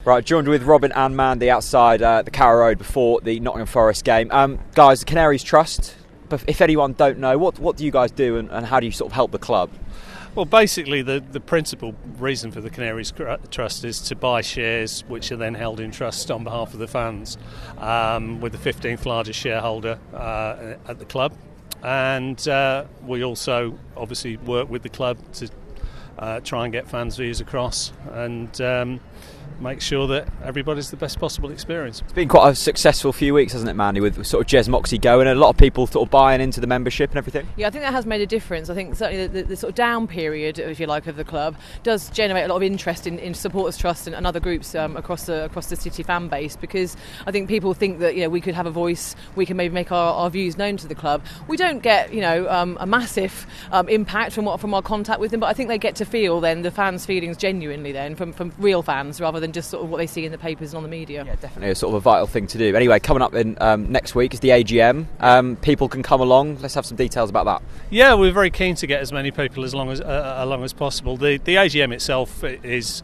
Right, joined with Robin and Mandy outside the Carrow Road before the Nottingham Forest game. Guys, the Canaries Trust, if anyone don't know, what do you guys do and how do you sort of help the club? Well, basically the principal reason for the Canaries Trust is to buy shares which are then held in trust on behalf of the fans, with the 15th largest shareholder at the club. And we also obviously work with the club to try and get fans' views across and make sure that everybody's the best possible experience. It's been quite a successful few weeks, hasn't it, Mandy, with sort of Jez Moxey going and a lot of people sort of buying into the membership and everything? Yeah, I think that has made a difference. I think certainly the sort of down period, if you like, of the club does generate a lot of interest in Supporters Trust and other groups across the City fan base, because I think people think that we could have a voice, we can maybe make our views known to the club. We don't get a massive impact from our contact with them, but I think they get to feel then the fans' feelings genuinely then from real fans rather than just sort of what they see in the papers and on the media. Yeah, definitely a sort of a vital thing to do. Anyway, coming up in next week is the AGM. People can come along. Let's have some details about that. Yeah, we're very keen to get as many people along as possible. The AGM itself is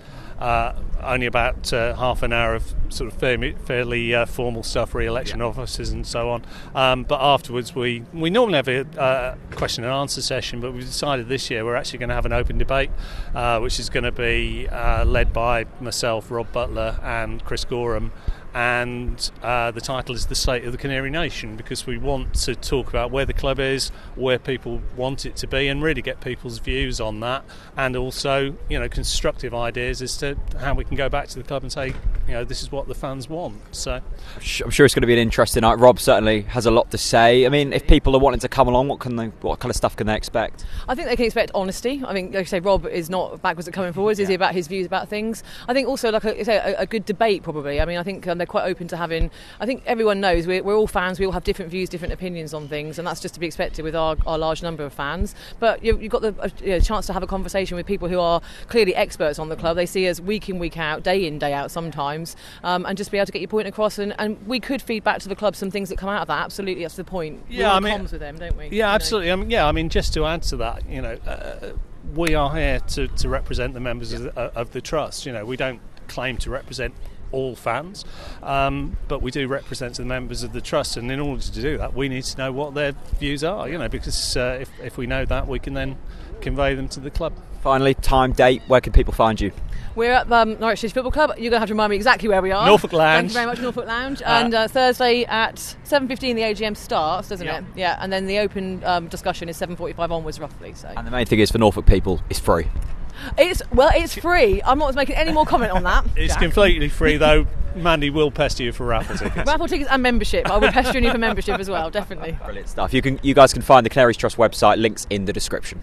only about half an hour of sort of fairly formal stuff, re-election officers and so on. But afterwards we normally have a question and answer session, but we've decided this year we're actually going to have an open debate, which is going to be led by myself, Rob Butler and Chris Gorham. And the title is The State of the Canary Nation, because we want to talk about where the club is, where people want it to be, and really get people's views on that, and also constructive ideas as to how we can go back to the club and say this is what the fans want. So I'm sure it's going to be an interesting night. Rob certainly has a lot to say. I mean, if people are wanting to come along, what kind of stuff can they expect? I think they can expect honesty. I mean, like I say, Rob is not backwards at coming forwards. Is he about his views about things? I think also like a good debate probably. I mean, I think they're quite open to having. I think everyone knows we're all fans. We all have different views, different opinions on things, and that's just to be expected with our large number of fans. But you've got the chance to have a conversation with people who are clearly experts on the club. They see us week in, week out, day in, day out sometimes, and just be able to get your point across. And we could feed back to the club some things that come out of that. Absolutely, that's the point. Yeah, I mean, comms with them, don't we? Yeah, absolutely. I mean, just to add to that, we are here to represent the members of the trust. We don't claim to represent all fans, but we do represent the members of the trust, and in order to do that we need to know what their views are, because if we know that, we can then convey them to the club. Finally, time, date, where can people find you? We're at Norwich City Football Club. You're going to have to remind me exactly where we are. Norfolk Lounge. Thank you very much, Norfolk Lounge. And Thursday at 7:15 the AGM starts, doesn't it? Yeah, and then the open discussion is 7:45 onwards roughly. So. And the main thing is for Norfolk people, it's free. It's free. I'm not making any more comment on that. It's completely free, though. Mandy will pester you for raffle tickets. Raffle tickets and membership. I will pester you for membership as well, definitely. Brilliant stuff. You guys can find the Canaries Trust website, links in the description.